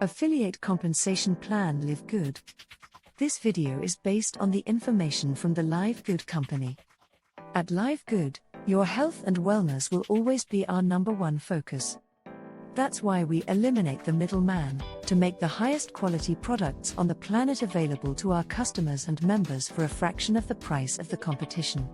Affiliate Compensation Plan LiveGood. This video is based on the information from the LiveGood company. At LiveGood, your health and wellness will always be our number one focus. That's why we eliminate the middleman, to make the highest quality products on the planet available to our customers and members for a fraction of the price of the competition.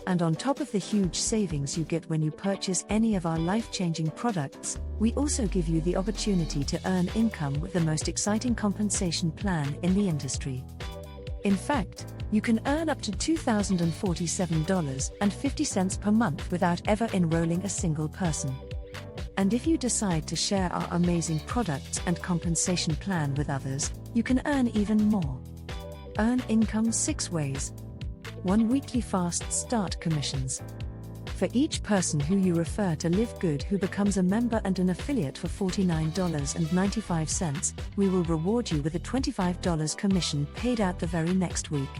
And on top of the huge savings you get when you purchase any of our life-changing products, we also give you the opportunity to earn income with the most exciting compensation plan in the industry. In fact, you can earn up to $2,047.50 per month without ever enrolling a single person. And if you decide to share our amazing products and compensation plan with others, you can earn even more. Earn income 6 ways. 1. Weekly fast start commissions. For each person who you refer to LiveGood who becomes a member and an affiliate for $49.95, we will reward you with a $25 commission paid out the very next week.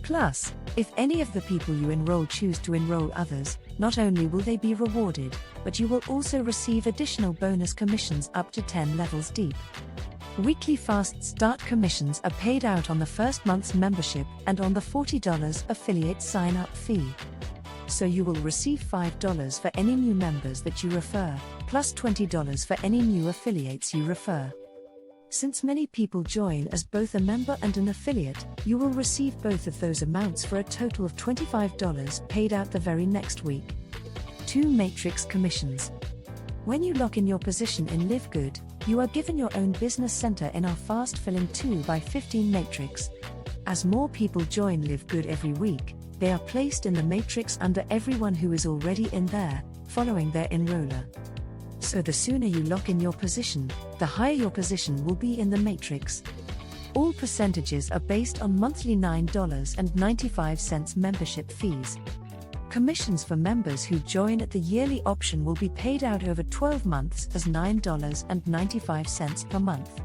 Plus, if any of the people you enroll choose to enroll others, not only will they be rewarded, but you will also receive additional bonus commissions up to 10 levels deep. Weekly fast start commissions are paid out on the first month's membership and on the $40 affiliate sign-up fee. So you will receive $5 for any new members that you refer, plus $20 for any new affiliates you refer. Since many people join as both a member and an affiliate, you will receive both of those amounts for a total of $25 paid out the very next week. 2. Matrix commissions. When you lock in your position in LiveGood, you are given your own business center in our fast-filling 2x15 matrix. As more people join LiveGood every week, they are placed in the matrix under everyone who is already in there, following their enroller. So the sooner you lock in your position, the higher your position will be in the matrix. All percentages are based on monthly $9.95 membership fees. Commissions for members who join at the yearly option will be paid out over 12 months as $9.95 per month.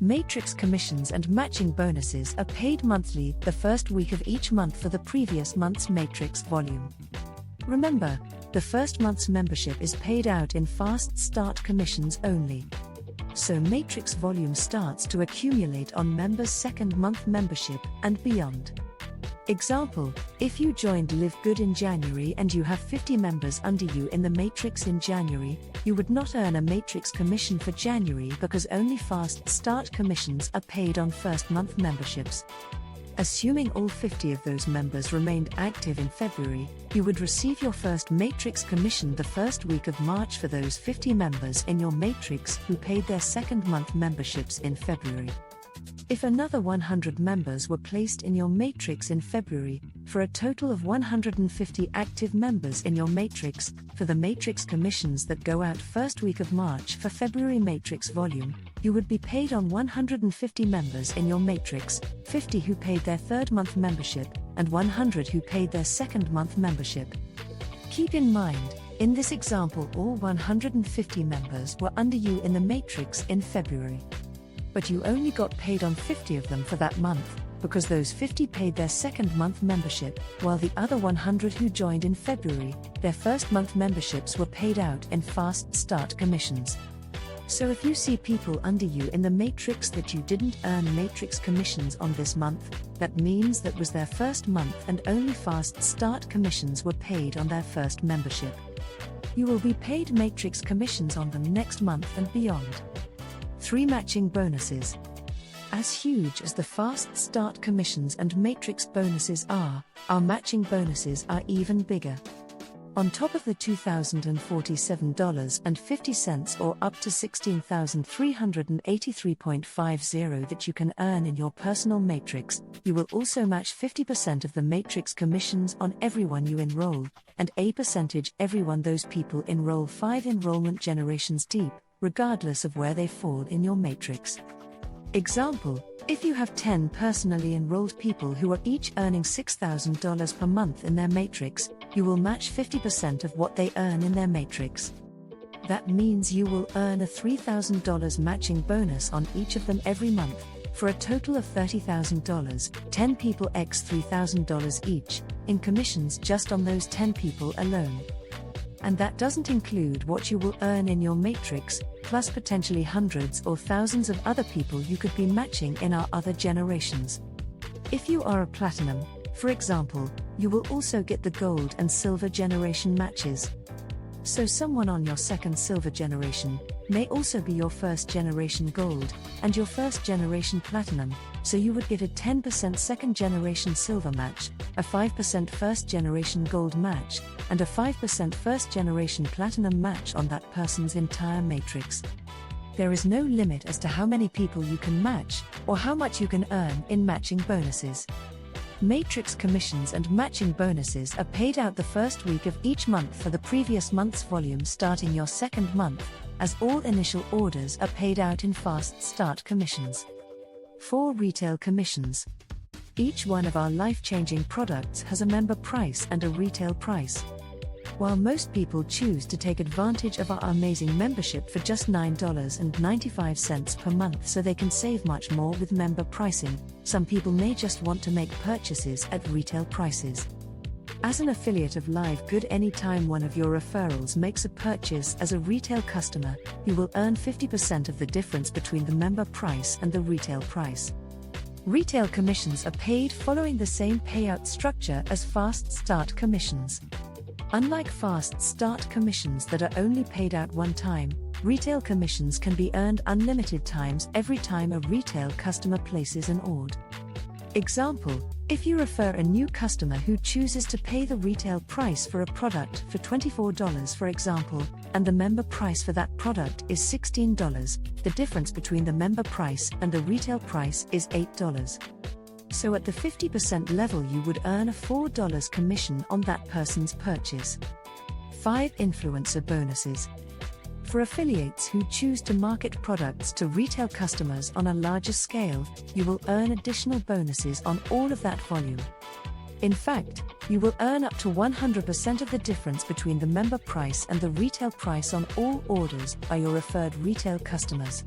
Matrix commissions and matching bonuses are paid monthly the first week of each month for the previous month's matrix volume. Remember, the first month's membership is paid out in fast start commissions only. So matrix volume starts to accumulate on members' second month membership and beyond. Example, if you joined LiveGood in January and you have 50 members under you in the matrix in January, you would not earn a matrix commission for January because only fast start commissions are paid on first month memberships. Assuming all 50 of those members remained active in February, you would receive your first matrix commission the first week of March for those 50 members in your matrix who paid their second month memberships in February. If another 100 members were placed in your matrix in February, for a total of 150 active members in your matrix, for the matrix commissions that go out first week of March for February matrix volume, you would be paid on 150 members in your matrix, 50 who paid their third month membership, and 100 who paid their second month membership. Keep in mind, in this example all 150 members were under you in the matrix in February. But you only got paid on 50 of them for that month, because those 50 paid their second month membership, while the other 100 who joined in February, their first month memberships were paid out in fast start commissions. So if you see people under you in the matrix that you didn't earn matrix commissions on this month, that means that was their first month and only fast start commissions were paid on their first membership. You will be paid matrix commissions on them next month and beyond. 3. Matching bonuses. As huge as the fast start commissions and matrix bonuses are, our matching bonuses are even bigger. On top of the $2,047.50 or up to $16,383.50 that you can earn in your personal matrix, you will also match 50% of the matrix commissions on everyone you enroll, and a percentage everyone those people enroll 5 enrollment generations deep, regardless of where they fall in your matrix. Example, if you have 10 personally enrolled people who are each earning $6,000 per month in their matrix, you will match 50% of what they earn in their matrix. That means you will earn a $3,000 matching bonus on each of them every month, for a total of $30,000, 10 people x $3,000 each, in commissions just on those 10 people alone. And that doesn't include what you will earn in your matrix, plus potentially hundreds or thousands of other people you could be matching in our other generations. If you are a platinum, for example, you will also get the gold and silver generation matches. So someone on your second silver generation may also be your first generation gold and your first generation platinum, so you would get a 10% second generation silver match, a 5% first generation gold match, and a 5% first generation platinum match on that person's entire matrix. There is no limit as to how many people you can match or how much you can earn in matching bonuses. Matrix commissions and matching bonuses are paid out the first week of each month for the previous month's volume starting your second month, as all initial orders are paid out in fast start commissions. 4 retail commissions. Each one of our life-changing products has a member price and a retail price. While most people choose to take advantage of our amazing membership for just $9.95 per month so they can save much more with member pricing, some people may just want to make purchases at retail prices. As an affiliate of LiveGood, anytime one of your referrals makes a purchase as a retail customer, you will earn 50% of the difference between the member price and the retail price. Retail commissions are paid following the same payout structure as fast start commissions. Unlike fast start commissions that are only paid out one time, retail commissions can be earned unlimited times every time a retail customer places an order. Example, if you refer a new customer who chooses to pay the retail price for a product for $24 for example, and the member price for that product is $16, the difference between the member price and the retail price is $8. So at the 50% level you would earn a $4 commission on that person's purchase. 5 influencer bonuses. For affiliates who choose to market products to retail customers on a larger scale, you will earn additional bonuses on all of that volume. In fact, you will earn up to 100% of the difference between the member price and the retail price on all orders by your referred retail customers.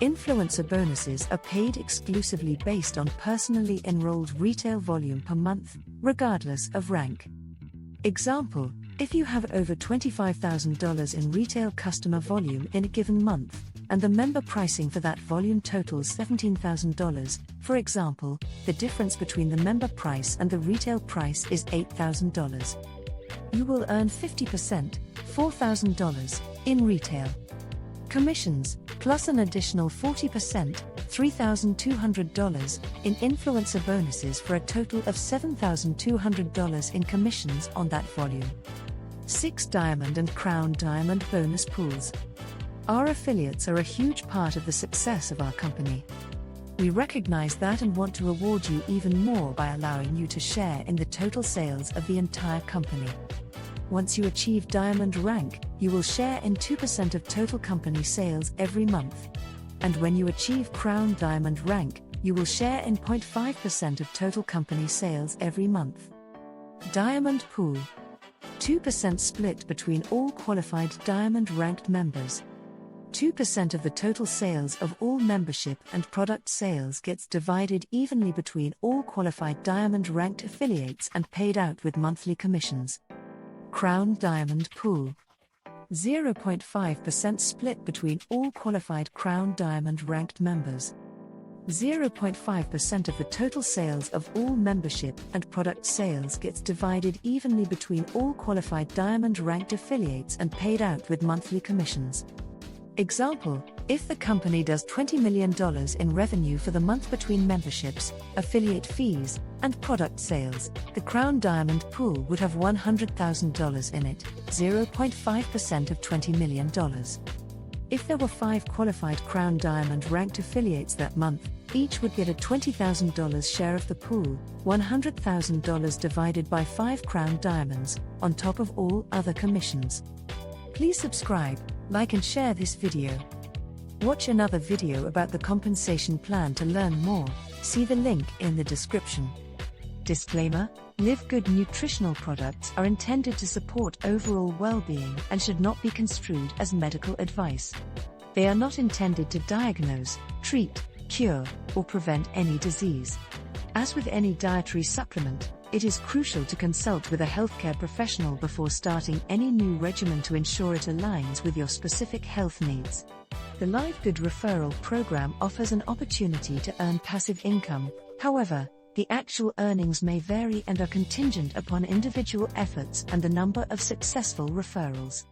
Influencer bonuses are paid exclusively based on personally enrolled retail volume per month, regardless of rank. Example, if you have over $25,000 in retail customer volume in a given month, and the member pricing for that volume totals $17,000, for example, the difference between the member price and the retail price is $8,000. You will earn 50%, $4,000, in retail commissions, plus an additional 40%, $3,200, in influencer bonuses for a total of $7,200 in commissions on that volume. 6 Diamond and Crown Diamond bonus pools. Our affiliates are a huge part of the success of our company. We recognize that and want to reward you even more by allowing you to share in the total sales of the entire company. Once you achieve Diamond rank, you will share in 2% of total company sales every month. And when you achieve Crown Diamond rank, you will share in 0.5% of total company sales every month. Diamond pool. 2% split between all qualified Diamond ranked members. 2% of the total sales of all membership and product sales gets divided evenly between all qualified Diamond ranked affiliates and paid out with monthly commissions. Crown Diamond pool. 0.5% split between all qualified Crown Diamond ranked members. 0.5% of the total sales of all membership and product sales gets divided evenly between all qualified Diamond ranked affiliates and paid out with monthly commissions. Example, if the company does $20 million in revenue for the month between memberships, affiliate fees, and product sales, the Crown Diamond pool would have $100,000 in it, 0.5% of $20 million. If there were 5 qualified Crown Diamond ranked affiliates that month, each would get a $20,000 share of the pool, $100,000 divided by 5 Crown Diamonds, on top of all other commissions. Please subscribe, like and share this video. Watch another video about the compensation plan to learn more, see the link in the description. Disclaimer: LiveGood nutritional products are intended to support overall well-being and should not be construed as medical advice. They are not intended to diagnose, treat, cure, or prevent any disease. As with any dietary supplement, It is crucial to consult with a healthcare professional before starting any new regimen to ensure it aligns with your specific health needs. The LiveGood Referral Program offers an opportunity to earn passive income. However, the actual earnings may vary and are contingent upon individual efforts and the number of successful referrals.